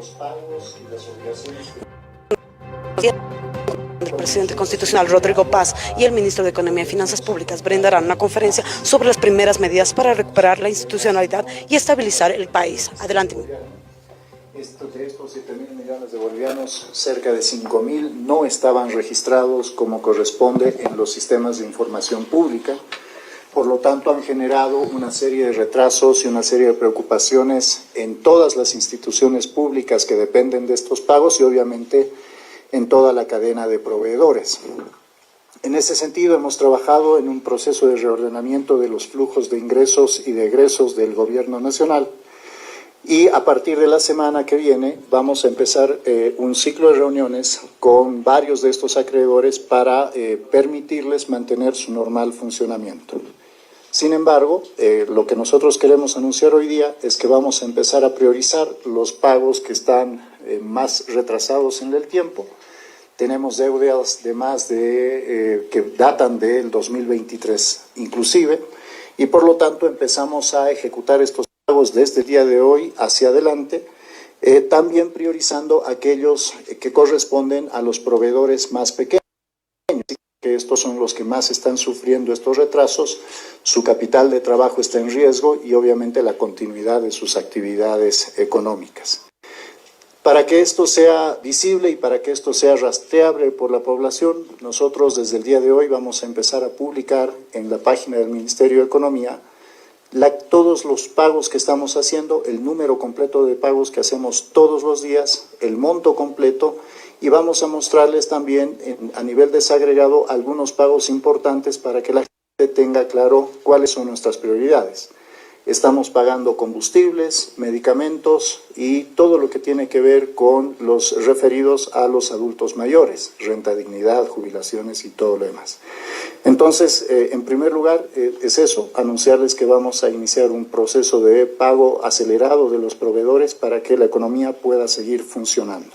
los pagos y las obligaciones El presidente constitucional Rodrigo Paz y el ministro de Economía y Finanzas Públicas brindarán una conferencia sobre las primeras medidas para recuperar la institucionalidad y estabilizar el país. Adelante. De estos 7.000 millones de bolivianos, cerca de 5.000 no estaban registrados como corresponde en los sistemas de información pública. Por lo tanto, han generado una serie de retrasos y una serie de preocupaciones en todas las instituciones públicas que dependen de estos pagos y obviamente en toda la cadena de proveedores. En ese sentido, hemos trabajado en un proceso de reordenamiento de los flujos de ingresos y de egresos del Gobierno Nacional y a partir de la semana que viene vamos a empezar un ciclo de reuniones con varios de estos acreedores para permitirles mantener su normal funcionamiento. Sin embargo, lo que nosotros queremos anunciar hoy día es que vamos a empezar a priorizar los pagos que están más retrasados en el tiempo. Tenemos deudas de más de que datan del 2023 inclusive, y por lo tanto empezamos a ejecutar estos pagos desde el día de hoy hacia adelante, también priorizando aquellos que corresponden a los proveedores más pequeños, que estos son los que más están sufriendo estos retrasos, su capital de trabajo está en riesgo y obviamente la continuidad de sus actividades económicas. Para que esto sea visible y para que esto sea rastreable por la población, nosotros desde el día de hoy vamos a empezar a publicar en la página del Ministerio de Economía todos los pagos que estamos haciendo, el número completo de pagos que hacemos todos los días, el monto completo, y vamos a mostrarles también a nivel desagregado algunos pagos importantes para que la gente tenga claro cuáles son nuestras prioridades. Estamos pagando combustibles, medicamentos y todo lo que tiene que ver con los referidos a los adultos mayores, renta dignidad, jubilaciones y todo lo demás. Entonces, en primer lugar, es eso, anunciarles que vamos a iniciar un proceso de pago acelerado de los proveedores para que la economía pueda seguir funcionando.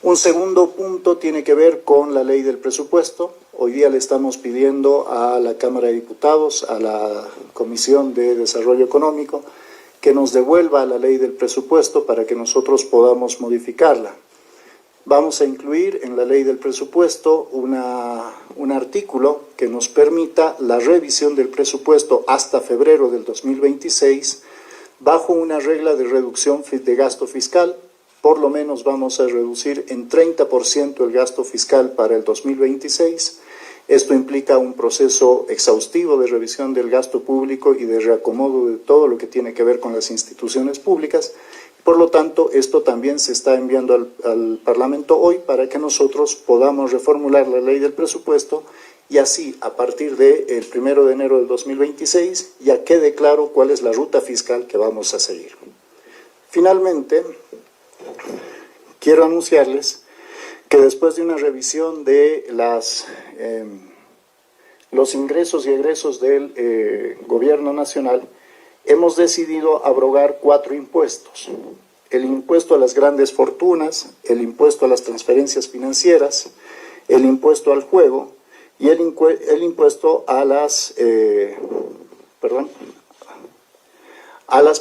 Un segundo punto tiene que ver con la ley del presupuesto. Hoy día le estamos pidiendo a la Cámara de Diputados, a la Comisión de Desarrollo Económico, que nos devuelva la ley del presupuesto para que nosotros podamos modificarla. Vamos a incluir en la ley del presupuesto un artículo que nos permita la revisión del presupuesto hasta febrero del 2026 bajo una regla de reducción de gasto fiscal. Por lo menos vamos a reducir en 30% el gasto fiscal para el 2026. Esto implica un proceso exhaustivo de revisión del gasto público y de reacomodo de todo lo que tiene que ver con las instituciones públicas. Por lo tanto, esto también se está enviando al Parlamento hoy para que nosotros podamos reformular la ley del presupuesto y así, a partir del 1 de enero del 2026, ya quede claro cuál es la ruta fiscal que vamos a seguir. Finalmente, quiero anunciarles que después de una revisión de los ingresos y egresos del Gobierno Nacional, hemos decidido abrogar 4 impuestos. El impuesto a las grandes fortunas, el impuesto a las transferencias financieras, el impuesto al juego y el impuesto a las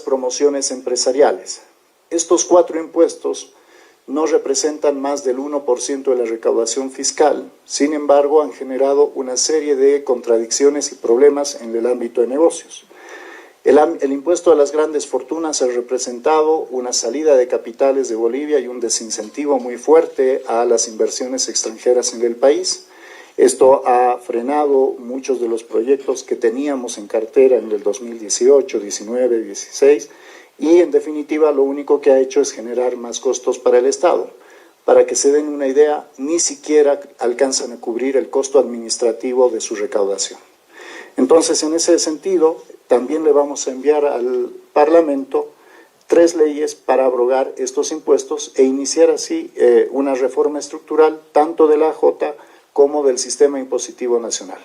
promociones empresariales. Estos 4 impuestos no representan más del 1% de la recaudación fiscal, sin embargo han generado una serie de contradicciones y problemas en el ámbito de negocios. El impuesto a las grandes fortunas ha representado una salida de capitales de Bolivia y un desincentivo muy fuerte a las inversiones extranjeras en el país. Esto ha frenado muchos de los proyectos que teníamos en cartera en el 2018, 19, 16 y en definitiva lo único que ha hecho es generar más costos para el Estado. Para que se den una idea, ni siquiera alcanzan a cubrir el costo administrativo de su recaudación. Entonces, en ese sentido, también le vamos a enviar al Parlamento 3 leyes para abrogar estos impuestos e iniciar así una reforma estructural tanto de la AJ como del sistema impositivo nacional.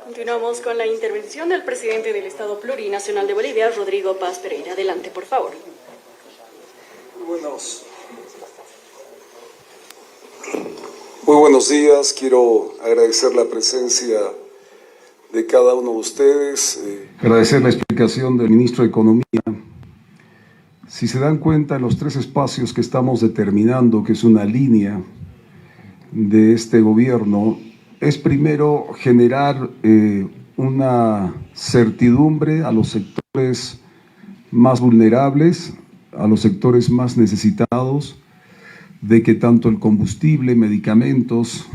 Continuamos con la intervención del presidente del Estado Plurinacional de Bolivia, Rodrigo Paz Pereira. Adelante, por favor. Muy buenos días. Quiero agradecer la presencia de cada uno de ustedes. Agradecer la explicación del ministro de Economía Si se dan cuenta, en los tres espacios que estamos determinando, que es una línea de este gobierno, es primero generar una certidumbre a los sectores más vulnerables, a los sectores más necesitados, de que tanto el combustible, medicamentos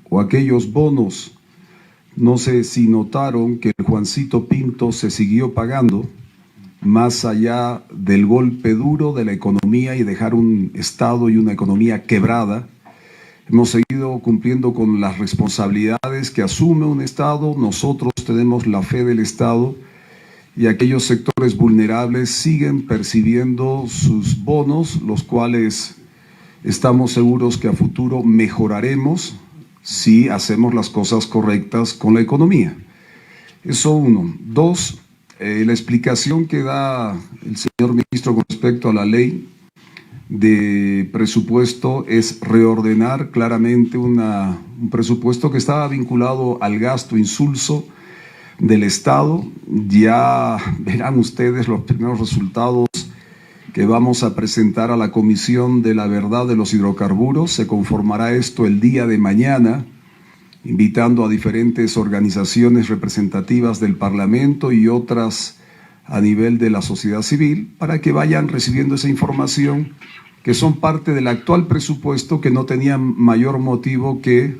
o aquellos bonos, no sé si notaron que el Juancito Pinto se siguió pagando, más allá del golpe duro de la economía y dejar un Estado y una economía quebrada. Hemos seguido cumpliendo con las responsabilidades que asume un Estado, nosotros tenemos la fe del Estado y aquellos sectores vulnerables siguen percibiendo sus bonos, los cuales estamos seguros que a futuro mejoraremos si hacemos las cosas correctas con la economía. Eso uno. Dos, la explicación que da el señor ministro con respecto a la ley de presupuesto es reordenar claramente un presupuesto que estaba vinculado al gasto insulso del Estado. Ya verán ustedes los primeros resultados que vamos a presentar a la Comisión de la Verdad de los Hidrocarburos. Se conformará esto el día de mañana, invitando a diferentes organizaciones representativas del Parlamento y otras a nivel de la sociedad civil, para que vayan recibiendo esa información, que son parte del actual presupuesto, que no tenían mayor motivo que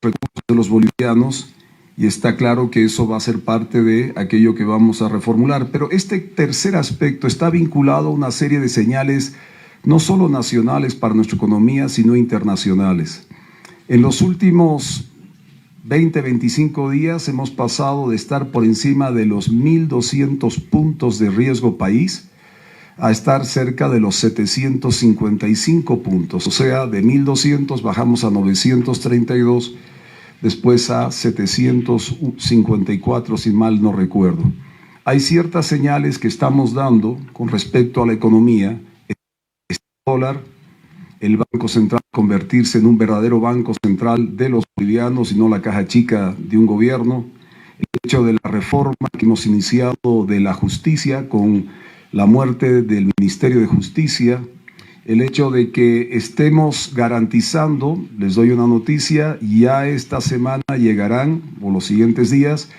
recursos de los bolivianos, y está claro que eso va a ser parte de aquello que vamos a reformular. Pero este tercer aspecto está vinculado a una serie de señales no solo nacionales para nuestra economía, sino internacionales. En los últimos 20-25 días hemos pasado de estar por encima de los 1.200 puntos de riesgo país a estar cerca de los 755 puntos, o sea, de 1.200 bajamos a 932, después a 754, si mal no recuerdo. Hay ciertas señales que estamos dando con respecto a la economía. El dólar, el Banco Central convertirse en un verdadero banco central de los bolivianos y no la caja chica de un gobierno. El hecho de la reforma que hemos iniciado de la justicia con la muerte del Ministerio de Justicia, el hecho de que estemos garantizando, les doy una noticia, ya esta semana llegarán, o los siguientes días,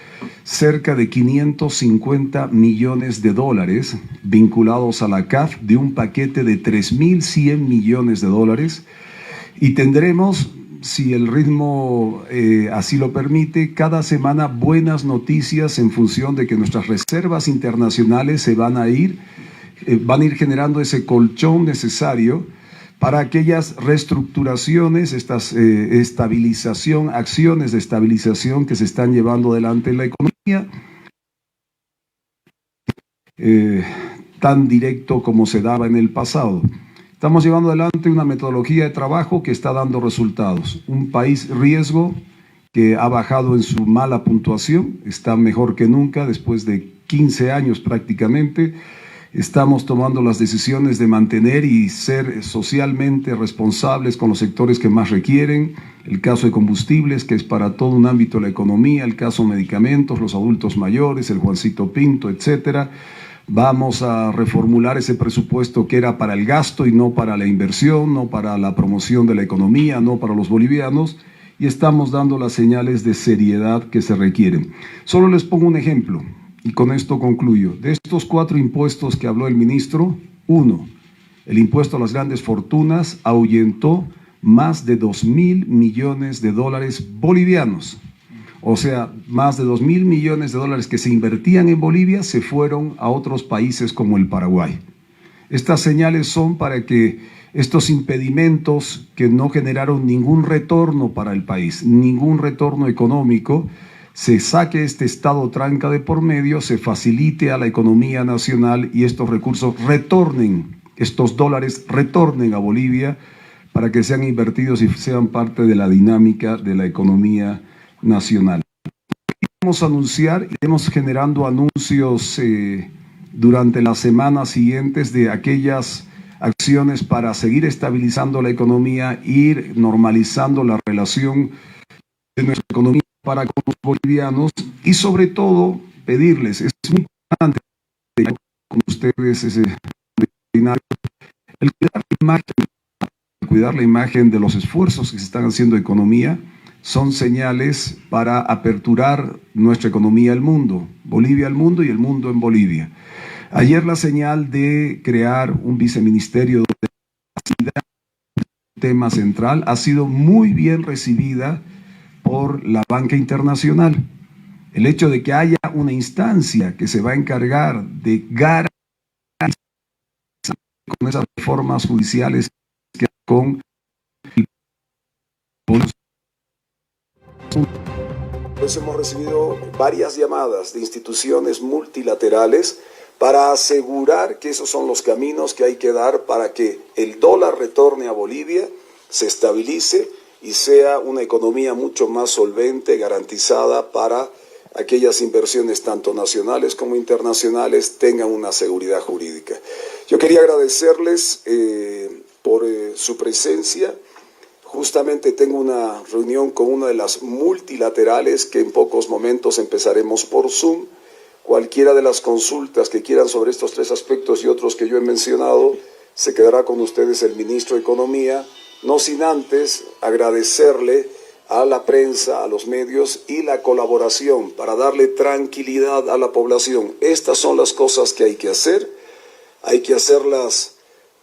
cerca de 550 millones de dólares vinculados a la CAF, de un paquete de 3.100 millones de dólares, y tendremos, si el ritmo así lo permite, cada semana buenas noticias en función de que nuestras reservas internacionales se van a ir generando ese colchón necesario para aquellas reestructuraciones, estas acciones de estabilización que se están llevando adelante en la economía, tan directo como se daba en el pasado. Estamos llevando adelante una metodología de trabajo que está dando resultados. Un país riesgo que ha bajado en su mala puntuación, está mejor que nunca después de 15 años prácticamente. Estamos tomando las decisiones de mantener y ser socialmente responsables con los sectores que más requieren. El caso de combustibles, que es para todo un ámbito de la economía, el caso de medicamentos, los adultos mayores, el Juancito Pinto, etcétera. Vamos a reformular ese presupuesto que era para el gasto y no para la inversión, no para la promoción de la economía, no para los bolivianos, y estamos dando las señales de seriedad que se requieren. Solo les pongo un ejemplo. Y con esto concluyo. De estos 4 impuestos que habló el ministro, 1, el impuesto a las grandes fortunas ahuyentó más de 2.000 millones de dólares bolivianos. O sea, más de 2.000 millones de dólares que se invertían en Bolivia se fueron a otros países como el Paraguay. Estas señales son para que estos impedimentos que no generaron ningún retorno para el país, ningún retorno económico, se saque este estado tranca de por medio, se facilite a la economía nacional y estos recursos retornen, estos dólares retornen a Bolivia para que sean invertidos y sean parte de la dinámica de la economía nacional. Vamos a anunciar, iremos generando anuncios durante las semanas siguientes de aquellas acciones para seguir estabilizando la economía, ir normalizando la relación de nuestra economía para con los bolivianos y sobre todo pedirles, es muy importante, ustedes es extraordinario. El cuidar la imagen de los esfuerzos que se están haciendo en economía son señales para aperturar nuestra economía al mundo, Bolivia al mundo y el mundo en Bolivia. Ayer la señal de crear un viceministerio de tema central ha sido muy bien recibida por la banca internacional. El hecho de que haya una instancia que se va a encargar de garantizar con esas reformas judiciales que con pues hemos recibido varias llamadas de instituciones multilaterales para asegurar que esos son los caminos que hay que dar para que el dólar retorne a Bolivia, se estabilice y sea una economía mucho más solvente, garantizada para aquellas inversiones tanto nacionales como internacionales tengan una seguridad jurídica. Yo quería agradecerles por su presencia. Justamente tengo una reunión con una de las multilaterales que en pocos momentos empezaremos por Zoom. Cualquiera de las consultas que quieran sobre estos tres aspectos y otros que yo he mencionado, se quedará con ustedes el ministro de Economía, no sin antes agradecerle a la prensa, a los medios y la colaboración para darle tranquilidad a la población. Estas son las cosas que hay que hacerlas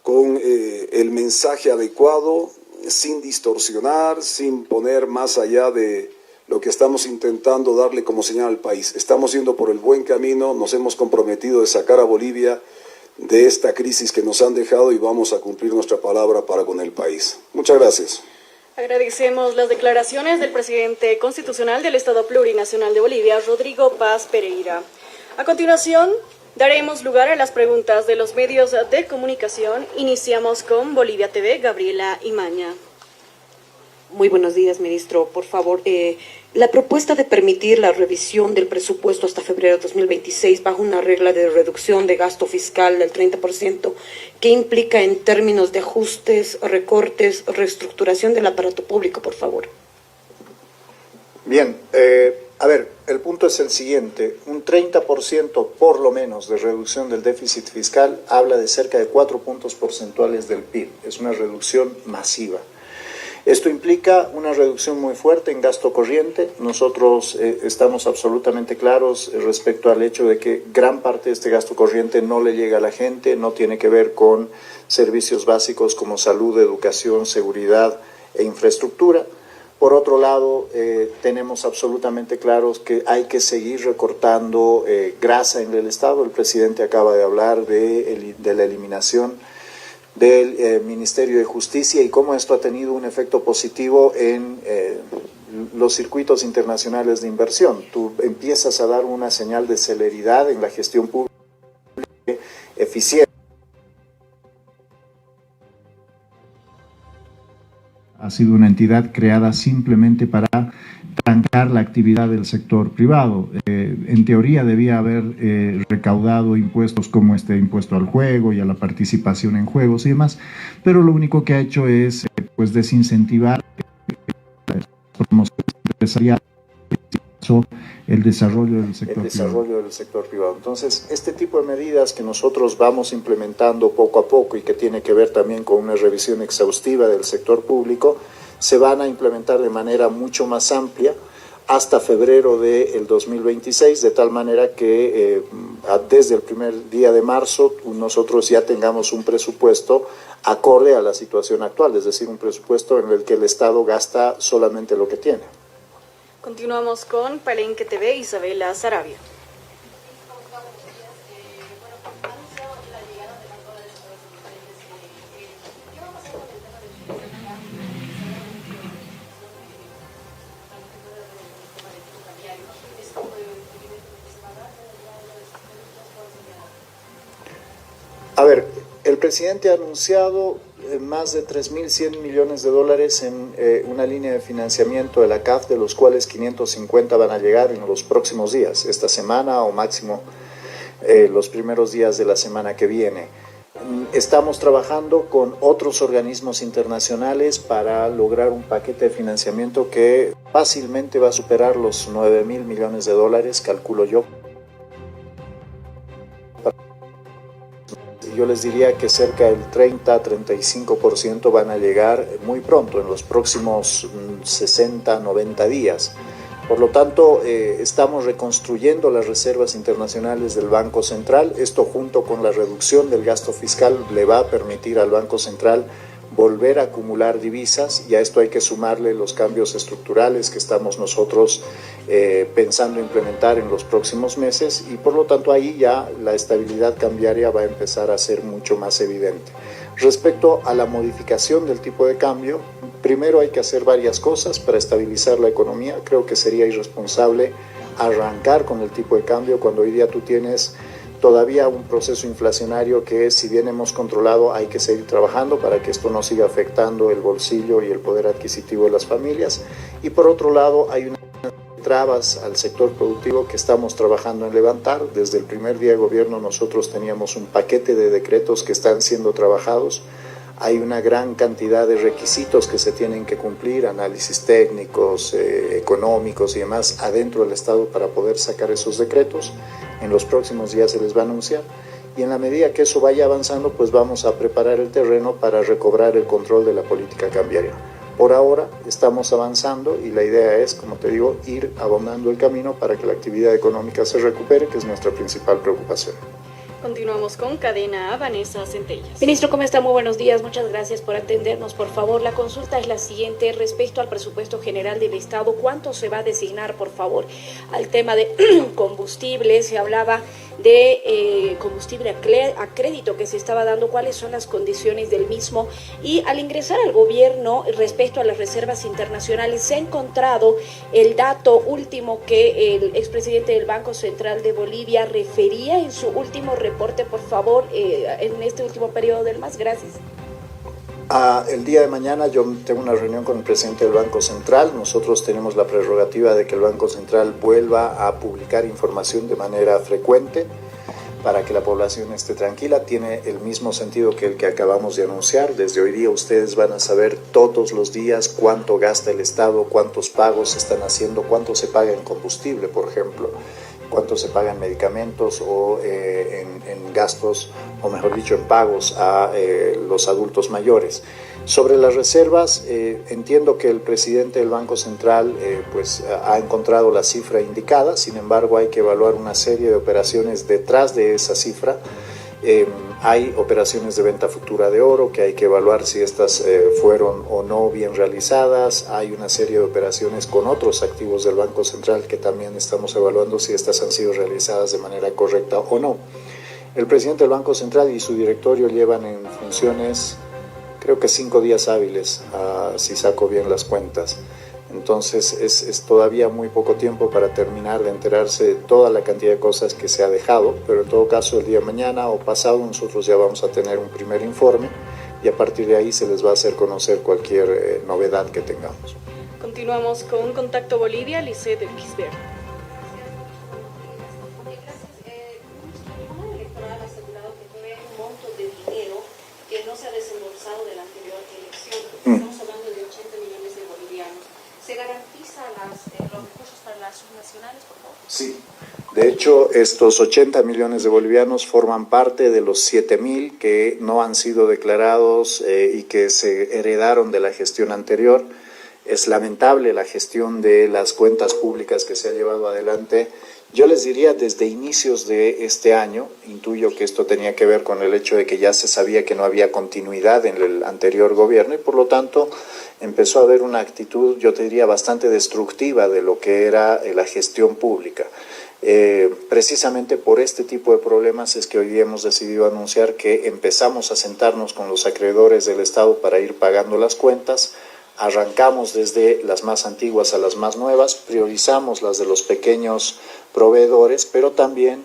con el mensaje adecuado, sin distorsionar, sin poner más allá de lo que estamos intentando darle como señal al país. Estamos yendo por el buen camino, nos hemos comprometido de sacar a Bolivia de esta crisis que nos han dejado y vamos a cumplir nuestra palabra para con el país. Muchas gracias. Agradecemos las declaraciones del presidente constitucional del Estado Plurinacional de Bolivia, Rodrigo Paz Pereira. A continuación, daremos lugar a las preguntas de los medios de comunicación. Iniciamos con Bolivia TV, Gabriela Imaña. Muy buenos días, ministro. Por favor, la propuesta de permitir la revisión del presupuesto hasta febrero de 2026 bajo una regla de reducción de gasto fiscal del 30%, ¿qué implica en términos de ajustes, recortes, reestructuración del aparato público, por favor? Bien, a ver, el punto es el siguiente. Un 30% por lo menos de reducción del déficit fiscal habla de cerca de 4 puntos porcentuales del PIB. Es una reducción masiva. Esto implica una reducción muy fuerte en gasto corriente. Nosotros estamos absolutamente claros respecto al hecho de que gran parte de este gasto corriente no le llega a la gente, no tiene que ver con servicios básicos como salud, educación, seguridad e infraestructura. Por otro lado, tenemos absolutamente claros que hay que seguir recortando grasa en el Estado. El presidente acaba de hablar de la eliminación del Ministerio de Justicia y cómo esto ha tenido un efecto positivo en los circuitos internacionales de inversión. Tú empiezas a dar una señal de celeridad en la gestión pública eficiente. Ha sido una entidad creada simplemente para trancar la actividad del sector privado. En teoría debía haber recaudado impuestos como este impuesto al juego y a la participación en juegos y demás, pero lo único que ha hecho es pues desincentivar la promoción empresarial, el desarrollo del sector privado. Entonces, este tipo de medidas que nosotros vamos implementando poco a poco y que tiene que ver también con una revisión exhaustiva del sector público, se van a implementar de manera mucho más amplia hasta febrero del 2026, de tal manera que desde el primer día de marzo nosotros ya tengamos un presupuesto acorde a la situación actual, es decir, un presupuesto en el que el Estado gasta solamente lo que tiene. Continuamos con Palenque TV, Isabela Sarabia. A ver, el presidente ha anunciado más de 3.100 millones de dólares en una línea de financiamiento de la CAF, de los cuales 550 van a llegar en los próximos días, esta semana o máximo los primeros días de la semana que viene. Estamos trabajando con otros organismos internacionales para lograr un paquete de financiamiento que fácilmente va a superar los 9.000 millones de dólares, calculo yo, yo les diría que cerca del 30-35% van a llegar muy pronto, en los próximos 60-90 días. Por lo tanto, estamos reconstruyendo las reservas internacionales del Banco Central. Esto, junto con la reducción del gasto fiscal, le va a permitir al Banco Central volver a acumular divisas, y a esto hay que sumarle los cambios estructurales que estamos nosotros pensando implementar en los próximos meses, y por lo tanto ahí ya la estabilidad cambiaria va a empezar a ser mucho más evidente. Respecto a la modificación del tipo de cambio, primero hay que hacer varias cosas para estabilizar la economía. Creo que sería irresponsable arrancar con el tipo de cambio cuando hoy día tú tienes todavía un proceso inflacionario que, si bien hemos controlado, hay que seguir trabajando para que esto no siga afectando el bolsillo y el poder adquisitivo de las familias. Y por otro lado, hay unas trabas al sector productivo que estamos trabajando en levantar. Desde el primer día de gobierno nosotros teníamos un paquete de decretos que están siendo trabajados. Hay una gran cantidad de requisitos que se tienen que cumplir, análisis técnicos, económicos y demás adentro del Estado para poder sacar esos decretos. En los próximos días se les va a anunciar, y en la medida que eso vaya avanzando, pues vamos a preparar el terreno para recobrar el control de la política cambiaria. Por ahora estamos avanzando y la idea es, como te digo, ir abonando el camino para que la actividad económica se recupere, que es nuestra principal preocupación. Continuamos con Cadena A, Vanessa Centellas. Ministro, ¿cómo está? Muy buenos días, muchas gracias por atendernos. Por favor, la consulta es la siguiente: respecto al presupuesto general del Estado, ¿cuánto se va a designar, por favor, al tema de combustible? Se hablaba de combustible a crédito que se estaba dando, ¿cuáles son las condiciones del mismo? Y al ingresar al gobierno, respecto a las reservas internacionales, se ha encontrado el dato último que el expresidente del Banco Central de Bolivia refería en su último reporte, por favor, en este último periodo del MAS. Gracias. El día de mañana yo tengo una reunión con el presidente del Banco Central. Nosotros tenemos la prerrogativa de que el Banco Central vuelva a publicar información de manera frecuente para que la población esté tranquila. Tiene el mismo sentido que el que acabamos de anunciar. Desde hoy día ustedes van a saber todos los días cuánto gasta el Estado, cuántos pagos se están haciendo, cuánto se paga en combustible, por ejemplo, cuánto se paga en medicamentos o en gastos, o mejor dicho, en pagos a los adultos mayores. Sobre las reservas, entiendo que el presidente del Banco Central pues ha encontrado la cifra indicada. Sin embargo, hay que evaluar una serie de operaciones detrás de esa cifra. Hay operaciones de venta futura de oro que hay que evaluar si estas fueron o no bien realizadas. Hay una serie de operaciones con otros activos del Banco Central que también estamos evaluando si estas han sido realizadas de manera correcta o no. El presidente del Banco Central y su directorio llevan en funciones, creo que 5 días hábiles, si saco bien las cuentas. Entonces es todavía muy poco tiempo para terminar de enterarse de toda la cantidad de cosas que se ha dejado, pero en todo caso el día de mañana o pasado nosotros ya vamos a tener un primer informe, y a partir de ahí se les va a hacer conocer cualquier novedad que tengamos. Continuamos con Contacto Bolivia, Lisset Elquisberg. Se ha desembolsado de la anterior elección. Estamos hablando de 80 millones de bolivianos. ¿Se garantizan los recursos para las subnacionales, por favor? Sí. De hecho, estos 80 millones de bolivianos forman parte de los 7.000 que no han sido declarados y que se heredaron de la gestión anterior. Es lamentable la gestión de las cuentas públicas que se ha llevado adelante. Yo les diría desde inicios de este año, intuyo que esto tenía que ver con el hecho de que ya se sabía que no había continuidad en el anterior gobierno, y por lo tanto empezó a haber una actitud, yo te diría, bastante destructiva de lo que era la gestión pública. Precisamente por este tipo de problemas es que hoy día hemos decidido anunciar que empezamos a sentarnos con los acreedores del Estado para ir pagando las cuentas. Arrancamos desde las más antiguas a las más nuevas, priorizamos las de los pequeños proveedores, pero también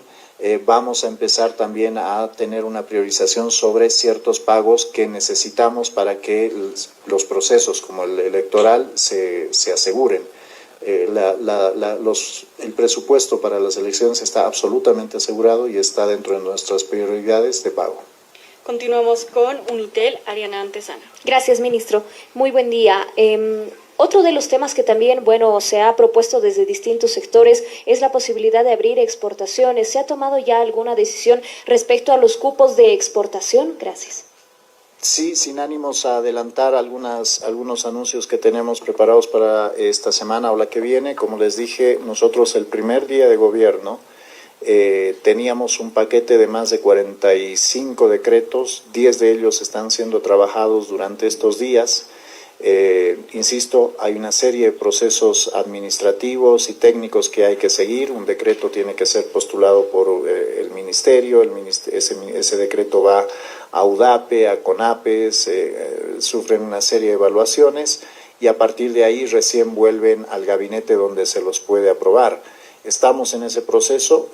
vamos a empezar también a tener una priorización sobre ciertos pagos que necesitamos para que los procesos como el electoral se aseguren. El presupuesto para las elecciones está absolutamente asegurado y está dentro de nuestras prioridades de pago. Continuamos con Unitel, Ariana Antesana. Gracias, ministro. Muy buen día. Otro de los temas que también, bueno, se ha propuesto desde distintos sectores es la posibilidad de abrir exportaciones. ¿Se ha tomado ya alguna decisión respecto a los cupos de exportación? Gracias. Sí, sin ánimos a adelantar algunos anuncios que tenemos preparados para esta semana o la que viene. Como les dije, nosotros el primer día de gobierno teníamos un paquete de más de 45 decretos, 10 de ellos están siendo trabajados durante estos días. Insisto, hay una serie de procesos administrativos y técnicos que hay que seguir. Un decreto tiene que ser postulado por el ministerio, ese decreto va a UDAPE, a CONAPES, sufren una serie de evaluaciones y a partir de ahí recién vuelven al gabinete donde se los puede aprobar. Estamos en ese proceso.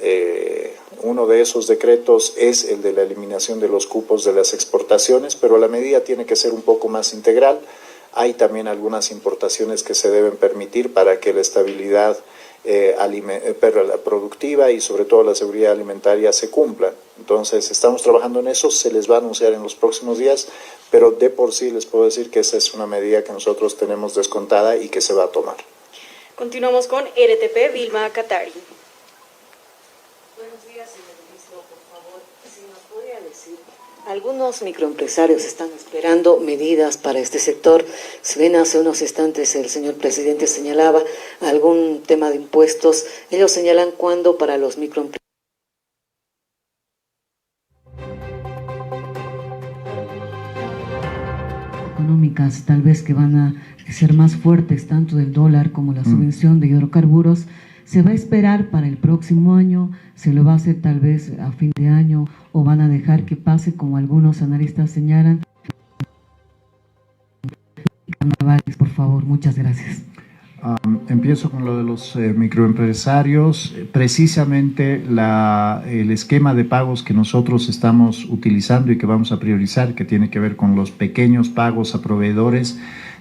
Uno de esos decretos es el de la eliminación de los cupos de las exportaciones, pero la medida tiene que ser un poco más integral. Hay también algunas importaciones que se deben permitir para que la estabilidad productiva y sobre todo la seguridad alimentaria se cumplan. Entonces estamos trabajando en eso, se les va a anunciar en los próximos días, pero de por sí les puedo decir que esa es una medida que nosotros tenemos descontada y que se va a tomar. Continuamos con RTP, Vilma Catari. Buenos días, señor ministro. Por favor, si nos podría decir, algunos microempresarios están esperando medidas para este sector. Si bien hace unos instantes el señor presidente señalaba algún tema de impuestos, ellos señalan cuándo para los microempresarios económicas, tal vez que van a ser más fuertes, tanto del dólar como la subvención de hidrocarburos. ¿Se va a esperar para el próximo año? ¿Se lo va a hacer tal vez a fin de año? ¿O van a dejar que pase, como algunos analistas señalan? Carnavales, por favor, muchas gracias. Empiezo con lo de los microempresarios. Precisamente el esquema de pagos que nosotros estamos utilizando y que vamos a priorizar, que tiene que ver con los pequeños pagos a proveedores,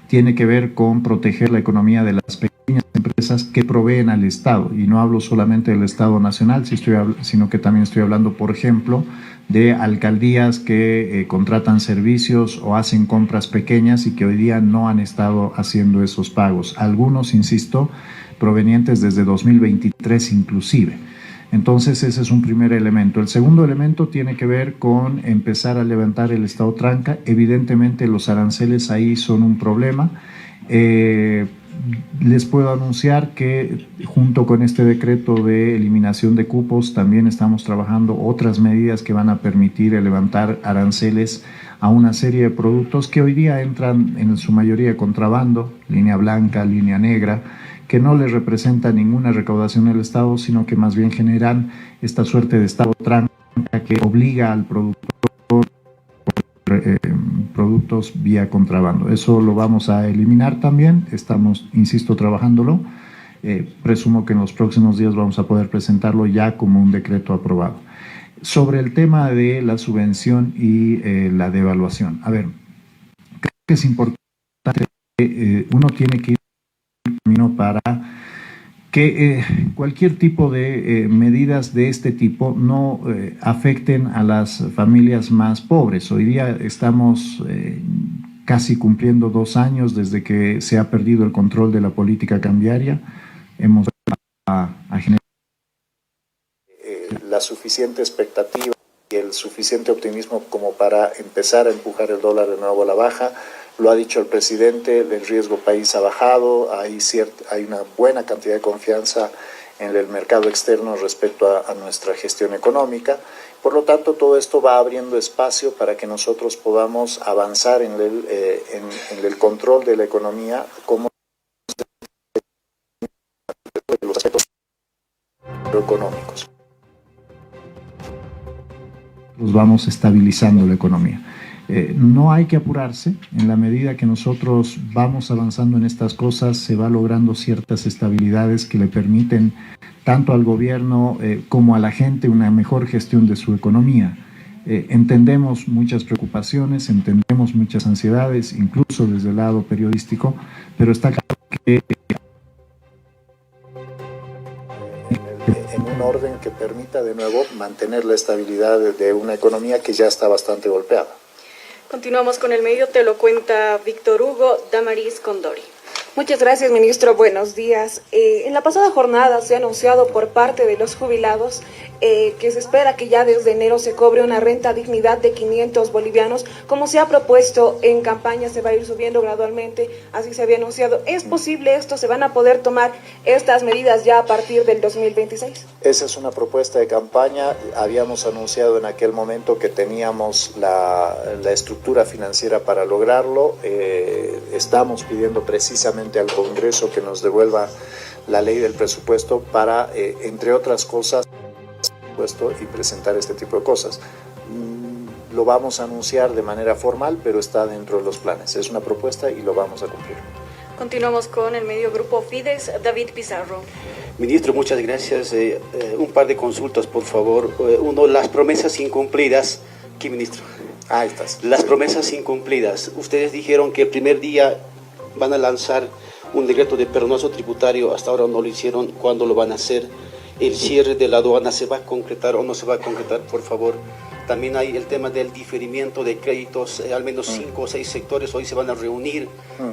tiene que ver con proteger la economía de las pequeñas empresas que proveen al Estado. Y no hablo solamente del Estado nacional, sino que también estoy hablando, por ejemplo, de alcaldías que contratan servicios o hacen compras pequeñas y que hoy día no han estado haciendo esos pagos. Algunos, insisto, provenientes desde 2023 inclusive. Entonces ese es un primer elemento. El segundo elemento tiene que ver con empezar a levantar el estado tranca. Evidentemente los aranceles ahí son un problema. Les puedo anunciar que junto con este decreto de eliminación de cupos también estamos trabajando otras medidas que van a permitir levantar aranceles a una serie de productos que hoy día entran en su mayoría contrabando, línea blanca, línea negra, que no les representa ninguna recaudación al Estado, sino que más bien generan esta suerte de estado tranca que obliga al productor productos vía contrabando. Eso lo vamos a eliminar también, estamos, insisto, trabajándolo. Presumo que en los próximos días vamos a poder presentarlo ya como un decreto aprobado. Sobre el tema de la subvención y la devaluación. A ver, creo que es importante, uno tiene que ir camino para que cualquier tipo de medidas de este tipo no afecten a las familias más pobres. Hoy día estamos casi cumpliendo 2 años desde que se ha perdido el control de la política cambiaria. Hemos a generar la suficiente expectativa y el suficiente optimismo como para empezar a empujar el dólar de nuevo a la baja. Lo ha dicho el presidente, el riesgo país ha bajado, hay una buena cantidad de confianza en el mercado externo respecto a nuestra gestión económica. Por lo tanto, todo esto va abriendo espacio para que nosotros podamos avanzar en el control de la economía como los aspectos económicos. Vamos estabilizando la economía. No hay que apurarse. En la medida que nosotros vamos avanzando en estas cosas, se va logrando ciertas estabilidades que le permiten tanto al gobierno como a la gente una mejor gestión de su economía. Entendemos muchas preocupaciones, entendemos muchas ansiedades, incluso desde el lado periodístico, pero está claro que en un orden que permita de nuevo mantener la estabilidad de una economía que ya está bastante golpeada. Continuamos con el medio, te lo cuenta Víctor Hugo Damaris Condori. Muchas gracias, ministro. Buenos días. En la pasada jornada se ha anunciado por parte de los jubilados que se espera que ya desde enero se cobre una renta dignidad de 500 bolivianos. Como se ha propuesto en campaña, se va a ir subiendo gradualmente, así se había anunciado. ¿Es posible esto? ¿Se van a poder tomar estas medidas ya a partir del 2026? Esa es una propuesta de campaña. Habíamos anunciado en aquel momento que teníamos la estructura financiera para lograrlo. Estamos pidiendo precisamente al Congreso que nos devuelva la ley del presupuesto para, entre otras cosas, y presentar este tipo de cosas. Lo vamos a anunciar de manera formal, pero está dentro de los planes. Es una propuesta y lo vamos a cumplir. Continuamos con el medio grupo Fides, David Pizarro. Ministro, muchas gracias. Un par de consultas, por favor. Uno, las promesas incumplidas. ¿Qué, ministro? Ahí estás. Las promesas incumplidas. Ustedes dijeron que el primer día van a lanzar un decreto de perdonazo tributario. Hasta ahora no lo hicieron. ¿Cuándo lo van a hacer? ¿El cierre de la aduana se va a concretar o no se va a concretar, por favor? También hay el tema del diferimiento de créditos, al menos 5 o 6 sectores hoy se van a reunir,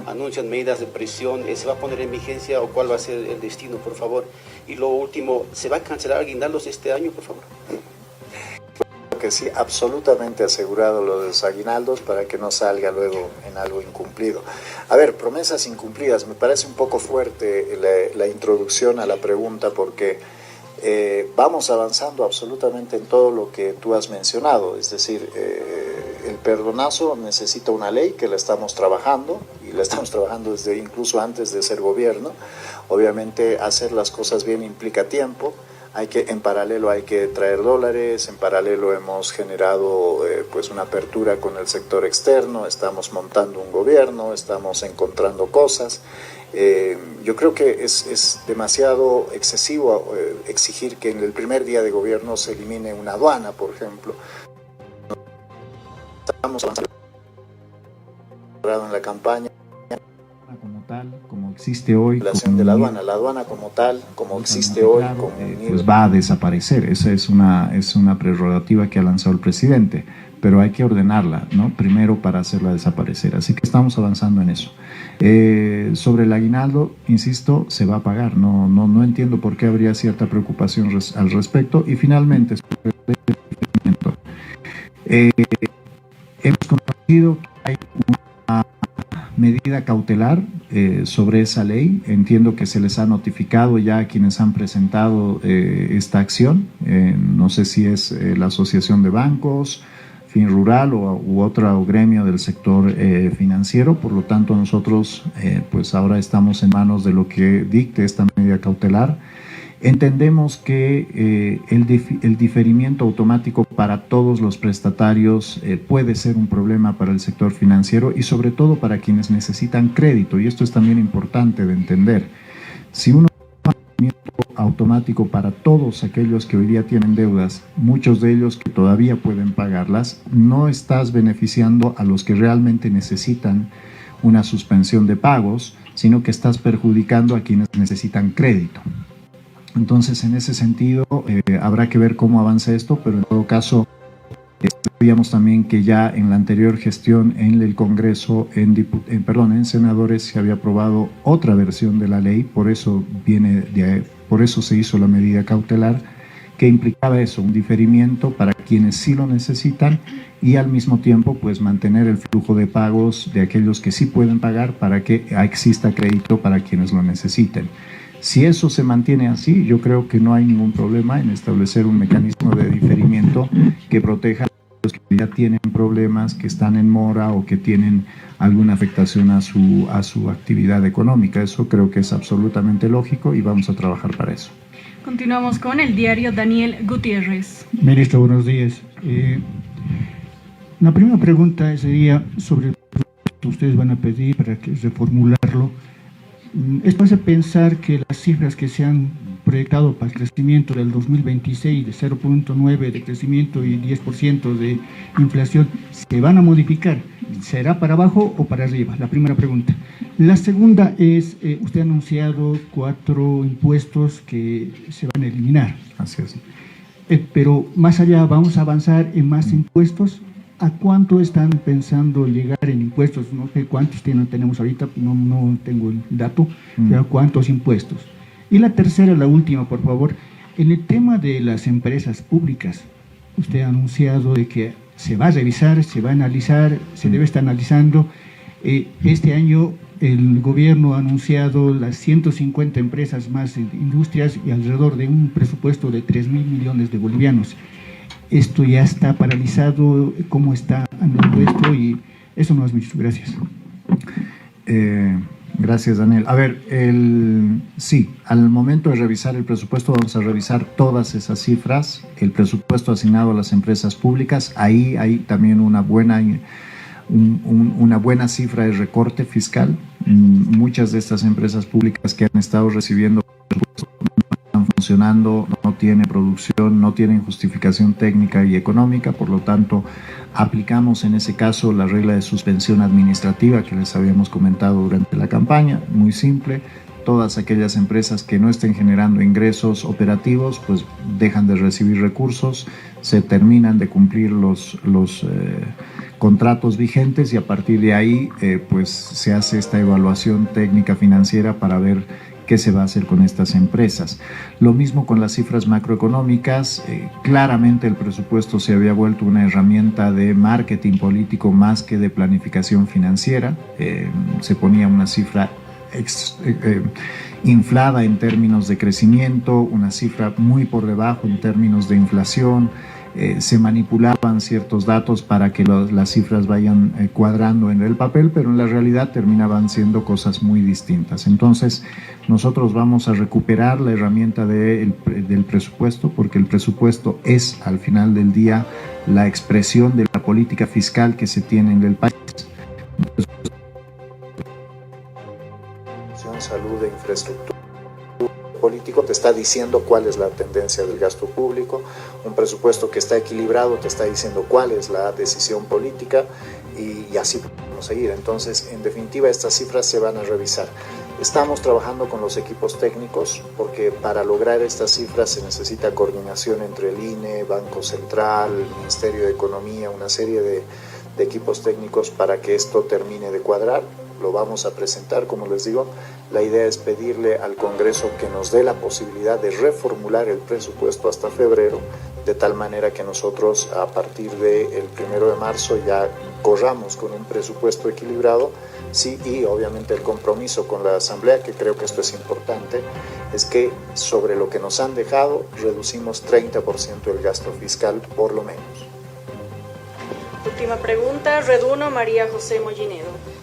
anuncian medidas de presión, ¿se va a poner en vigencia o cuál va a ser el destino, por favor? Y lo último, ¿se va a cancelar aguinaldos este año, por favor? Que sí, absolutamente asegurado lo de los aguinaldos para que no salga luego en algo incumplido. A ver, promesas incumplidas, me parece un poco fuerte la introducción a la pregunta porque vamos avanzando absolutamente en todo lo que tú has mencionado, es decir, el perdonazo necesita una ley que la estamos trabajando y la estamos trabajando desde incluso antes de ser gobierno. Obviamente hacer las cosas bien implica tiempo. En paralelo hay que traer dólares, en paralelo hemos generado pues una apertura con el sector externo, estamos montando un gobierno, estamos encontrando cosas. Yo creo que es demasiado excesivo exigir que en el primer día de gobierno se elimine una aduana, por ejemplo. Estamos avanzando en la campaña. Como tal, como existe hoy, la aduana como tal, como existe hoy, pues va a desaparecer. Esa es una prerrogativa que ha lanzado el presidente, pero hay que ordenarla, ¿no? Primero para hacerla desaparecer. Así que estamos avanzando en eso. Sobre el aguinaldo, insisto, se va a pagar. No entiendo por qué habría cierta preocupación al respecto. Y finalmente, hemos conocido que hay una medida cautelar sobre esa ley. Entiendo que se les ha notificado ya a quienes han presentado esta acción. No sé si es la Asociación de Bancos, Fin Rural u otro gremio del sector financiero. Por lo tanto, nosotros pues ahora estamos en manos de lo que dicte esta medida cautelar. Entendemos que el diferimiento automático para todos los prestatarios puede ser un problema para el sector financiero y sobre todo para quienes necesitan crédito, y esto es también importante de entender. Si uno hace un diferimiento automático para todos aquellos que hoy día tienen deudas, muchos de ellos que todavía pueden pagarlas, no estás beneficiando a los que realmente necesitan una suspensión de pagos, sino que estás perjudicando a quienes necesitan crédito. Entonces, en ese sentido, habrá que ver cómo avanza esto, pero en todo caso, sabíamos también que ya en la anterior gestión en el Congreso, en senadores, se había aprobado otra versión de la ley, por eso se hizo la medida cautelar, que implicaba eso, un diferimiento para quienes sí lo necesitan y al mismo tiempo pues mantener el flujo de pagos de aquellos que sí pueden pagar para que exista crédito para quienes lo necesiten. Si eso se mantiene así, yo creo que no hay ningún problema en establecer un mecanismo de diferimiento que proteja a los que ya tienen problemas, que están en mora o que tienen alguna afectación a su actividad económica. Eso creo que es absolutamente lógico y vamos a trabajar para eso. Continuamos con el diario Daniel Gutiérrez. Ministro, buenos días. La primera pregunta sería sobre el proyecto que ustedes van a pedir para reformularlo. Esto hace pensar que las cifras que se han proyectado para el crecimiento del 2026 de 0.9 de crecimiento y 10% de inflación se van a modificar. ¿Será para abajo o para arriba? La primera pregunta. La segunda es, usted ha anunciado 4 impuestos que se van a eliminar. Así es. Pero más allá, ¿vamos a avanzar en más impuestos? ¿A cuánto están pensando llegar en impuestos? No sé cuántos tenemos ahorita, no tengo el dato, pero ¿cuántos impuestos? Y la tercera, la última, por favor, en el tema de las empresas públicas, usted ha anunciado de que se va a revisar, se va a analizar, se debe estar analizando. Este año el gobierno ha anunciado las 150 empresas más industrias y alrededor de un presupuesto de 3.000 millones de bolivianos. Esto ya está paralizado, ¿cómo está andando esto? Y eso no es mucho. Gracias. Gracias, Daniel. A ver, sí, al momento de revisar el presupuesto vamos a revisar todas esas cifras, el presupuesto asignado a las empresas públicas, ahí hay también una buena cifra de recorte fiscal. Muchas de estas empresas públicas que han estado recibiendo presupuesto no están funcionando, no tienen producción, no tienen justificación técnica y económica, por lo tanto aplicamos en ese caso la regla de suspensión administrativa que les habíamos comentado durante la campaña, muy simple. Todas aquellas empresas que no estén generando ingresos operativos pues dejan de recibir recursos, se terminan de cumplir los contratos vigentes y a partir de ahí pues se hace esta evaluación técnica financiera para ver qué se va a hacer con estas empresas. Lo mismo con las cifras macroeconómicas. Claramente el presupuesto se había vuelto una herramienta de marketing político más que de planificación financiera. Se ponía una cifra inflada en términos de crecimiento, una cifra muy por debajo en términos de inflación. Se manipulaban ciertos datos para que las cifras vayan cuadrando en el papel, pero en la realidad terminaban siendo cosas muy distintas. Entonces, nosotros vamos a recuperar la herramienta del presupuesto, porque el presupuesto es, al final del día, la expresión de la política fiscal que se tiene en el país. Salud e infraestructura. Político te está diciendo cuál es la tendencia del gasto público, un presupuesto que está equilibrado te está diciendo cuál es la decisión política y así podemos seguir. Entonces, en definitiva, estas cifras se van a revisar. Estamos trabajando con los equipos técnicos porque para lograr estas cifras se necesita coordinación entre el INE, Banco Central, el Ministerio de Economía, una serie de equipos técnicos para que esto termine de cuadrar. Lo vamos a presentar, como les digo. La idea es pedirle al Congreso que nos dé la posibilidad de reformular el presupuesto hasta febrero, de tal manera que nosotros a partir del 1 de marzo ya corramos con un presupuesto equilibrado. Sí, y obviamente el compromiso con la Asamblea, que creo que esto es importante, es que sobre lo que nos han dejado reducimos 30% el gasto fiscal por lo menos. Última pregunta, Red 1, María José Mollinedo.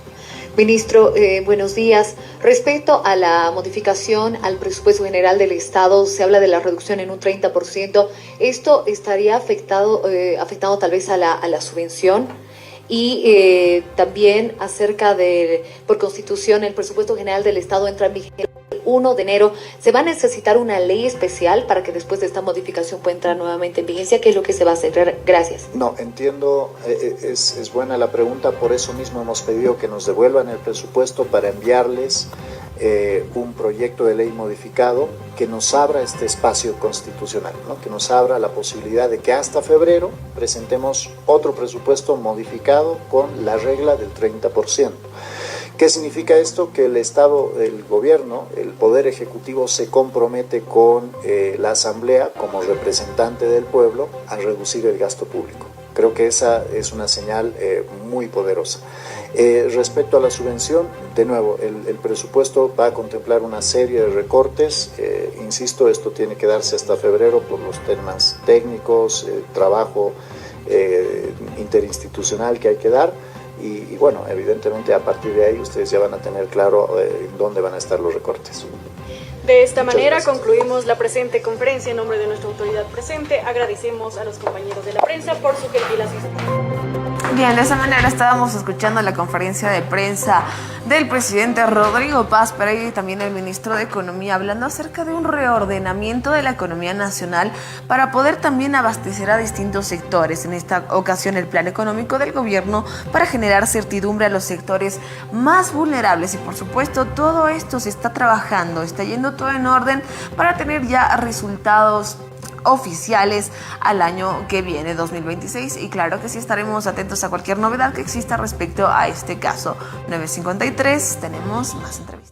Ministro, buenos días. Respecto a la modificación al presupuesto general del Estado, se habla de la reducción en un 30%. ¿Esto estaría afectando tal vez a la subvención? Y también acerca de, por Constitución, el presupuesto general del Estado entra en vigencia el 1 de enero. ¿Se va a necesitar una ley especial para que después de esta modificación pueda entrar nuevamente en vigencia? ¿Qué es lo que se va a hacer? Gracias. No, entiendo, es buena la pregunta, por eso mismo hemos pedido que nos devuelvan el presupuesto para enviarles un proyecto de ley modificado que nos abra este espacio constitucional, ¿no? Que nos abra la posibilidad de que hasta febrero presentemos otro presupuesto modificado con la regla del 30%. ¿Qué significa esto? Que el Estado, el gobierno, el Poder Ejecutivo se compromete con la Asamblea como representante del pueblo a reducir el gasto público. Creo que esa es una señal muy poderosa. Respecto a la subvención, de nuevo, el presupuesto va a contemplar una serie de recortes. Insisto, esto tiene que darse hasta febrero por los temas técnicos, trabajo interinstitucional que hay que dar. Y bueno, evidentemente a partir de ahí ustedes ya van a tener claro en dónde van a estar los recortes. De esta manera concluimos la presente conferencia en nombre de nuestra autoridad presente. Agradecemos a los compañeros de la prensa por su gentil asistencia. Bien, de esa manera estábamos escuchando la conferencia de prensa del presidente Rodrigo Paz Pereira y también el ministro de Economía, hablando acerca de un reordenamiento de la economía nacional para poder también abastecer a distintos sectores. En esta ocasión, el plan económico del gobierno para generar certidumbre a los sectores más vulnerables. Y por supuesto, todo esto se está trabajando, está yendo todo en orden para tener ya resultados oficiales al año que viene, 2026. Y claro que sí, estaremos atentos a cualquier novedad que exista respecto a este caso. 9:53, tenemos más entrevistas.